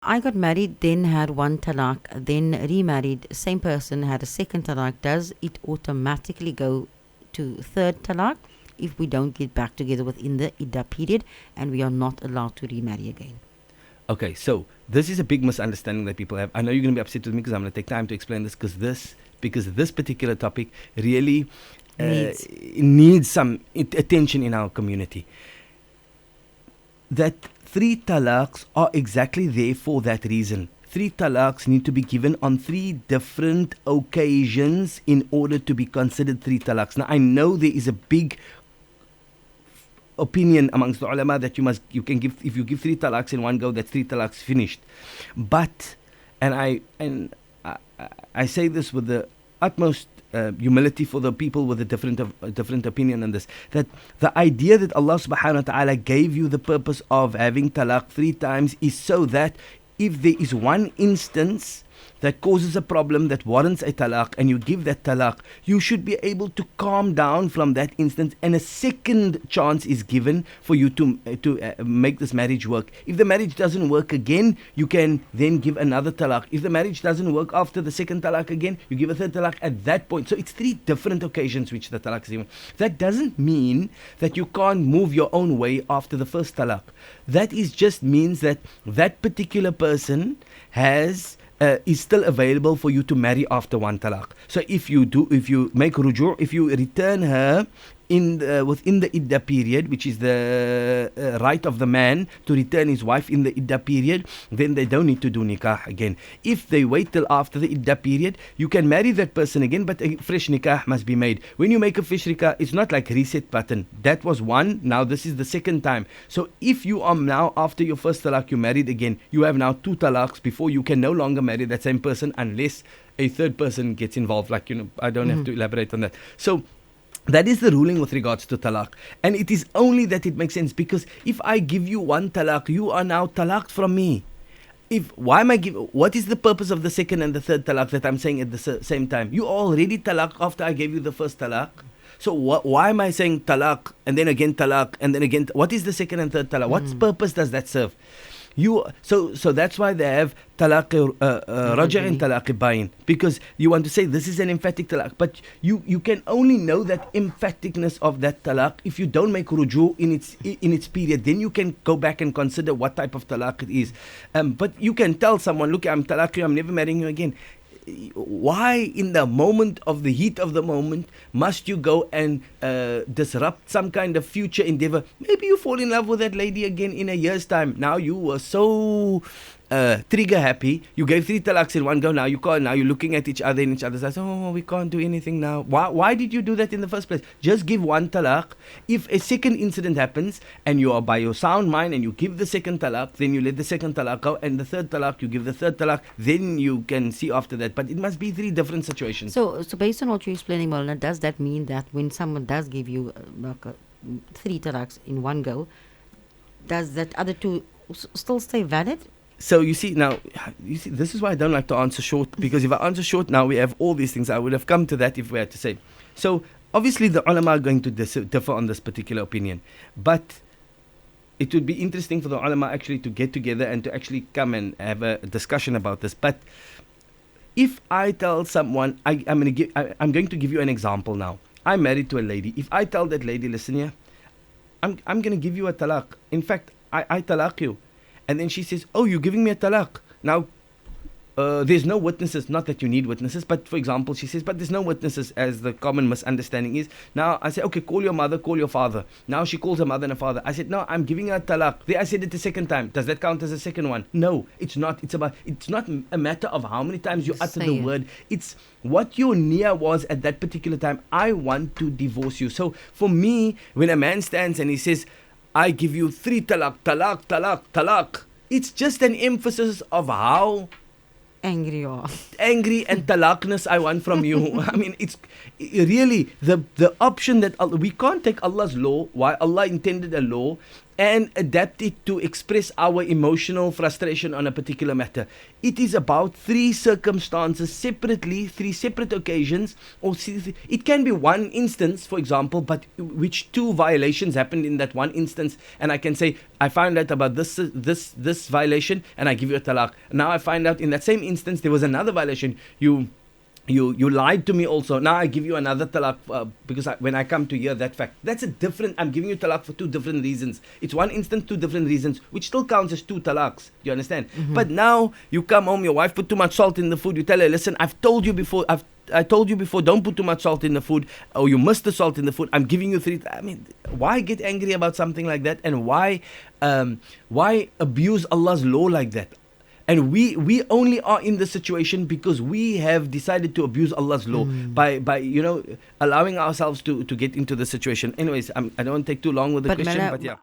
I got married, then had one talaq, then remarried. Same person had a second talaq. Does it automatically go to third talaq if we don't get back together within the iddah period and we are not allowed to remarry again? Okay, so this is a big misunderstanding that people have. I know you're going to be upset with me because I'm going to take time to explain this because this particular topic really needs some attention in our community. That 3 talaqs are exactly there for that reason. 3 talaqs need to be given on 3 different occasions in order to be considered 3 talaqs. Now I know there is a big opinion amongst the ulama that you can give, if you give 3 talaqs in one go, that's 3 talaqs finished. But I say this with the utmost humility for the people with a different opinion on this, that the idea that Allah subhanahu wa ta'ala gave you the purpose of having talaq 3 times is so that if there is one instance that causes a problem that warrants a talaq and you give that talaq, you should be able to calm down from that instance and a second chance is given for you to make this marriage work. If the marriage doesn't work again, you can then give another talaq. If the marriage doesn't work after the second talaq again, you give a third talaq at that point. So it's 3 different occasions which the talaq is given. That doesn't mean that you can't move your own way after the first talaq. That is just means that that particular person is still available for you to marry after one talaq. So if you make ruju', if you return her within the iddah period, which is the right of the man to return his wife in the iddah period, then they don't need to do nikah again. If they wait till after the iddah period, you can marry that person again, but a fresh nikah must be made. When you make a fresh nikah, it's not like reset button. That was one, now this is the second time. So if you are now, after your first talaq, you married again, you have now 2 talaqs before you can no longer marry that same person unless a third person gets involved. Like, I don't have to elaborate on that. So that is the ruling with regards to talaq. And it is only that it makes sense, because if I give you one talaq, you are now talaqed from me. What is the purpose of the second and the third talaq that I'm saying at the same time? You already talaq after I gave you the first talaq. So why am I saying talaq and then again talaq and then again? What is the second and third talaq? What purpose does that serve? So that's why they have talaq raja' and talaq bayn, because you want to say this is an emphatic talaq, but you can only know that emphaticness of that talaq if you don't make ruju' in its period. Then you can go back and consider what type of talaq it is. But you can tell someone, look, I'm talaq you, I'm never marrying you again. Why in the moment of the heat of the moment must you go and disrupt some kind of future endeavor? Maybe you fall in love with that lady again in a year's time. Now you were so trigger happy, you gave 3 talaqs in one go. Now you can't. Now you're looking at each other in each other's eyes. Oh, we can't do anything now. Why did you do that in the first place? Just give one talaq. If a second incident happens and you are by your sound mind and you give the second talaq, then you let the second talaq go, and the third talaq you give the third talaq. Then you can see after that. But it must be 3 different situations. So based on what you're explaining, Maulana, does that mean that when someone does give you 3 talaqs in one go, does that other 2 still stay valid? So you see, this is why I don't like to answer short, because if I answer short now, we have all these things. I would have come to that if we had to say. So obviously the ulama are going to differ on this particular opinion, but it would be interesting for the ulama actually to get together and to actually come and have a discussion about this. But if I tell someone, I'm going to give you an example now. I'm married to a lady. If I tell that lady, listen here, I'm going to give you a talaq. In fact, I talaq you. And then she says, oh, you're giving me a talaq. Now, there's no witnesses. Not that you need witnesses, but for example, she says, but there's no witnesses, as the common misunderstanding is. Now, I say, okay, call your mother, call your father. Now she calls her mother and her father. I said, no, I'm giving her a talaq. There, I said it the second time. Does that count as a second one? No, it's not. It's not a matter of how many times you utter the word. It's what your niyyah was at that particular time. I want to divorce you. So for me, when a man stands and he says, I give you 3 talaq, talaq, talaq, talaq, it's just an emphasis of how angry you are. Angry and talaqness I want from you. I mean, it's really the option that we can't take Allah's law, why Allah intended a law, and adapt it to express our emotional frustration on a particular matter. It is about three circumstances separately, three separate occasions, or it can be one instance, for example, but which two violations happened in that one instance, and I can say, I found out about this violation, and I give you a talaq. Now I find out in that same instance there was another violation. You lied to me also. Now I give you another talaq because when I come to hear that fact, that's a different. I'm giving you talaq for two different reasons. It's one instance, two different reasons, which still counts as two talaqs. Do you understand? But now you come home, your wife put too much salt in the food. You tell her, listen, I told you before, don't put too much salt in the food, or you missed the salt in the food. I'm giving you three. I mean, why get angry about something like that, and why abuse Allah's law like that? And we only are in this situation because we have decided to abuse Allah's law by allowing ourselves to get into the situation. Anyways, I don't want to take too long with the question, but yeah.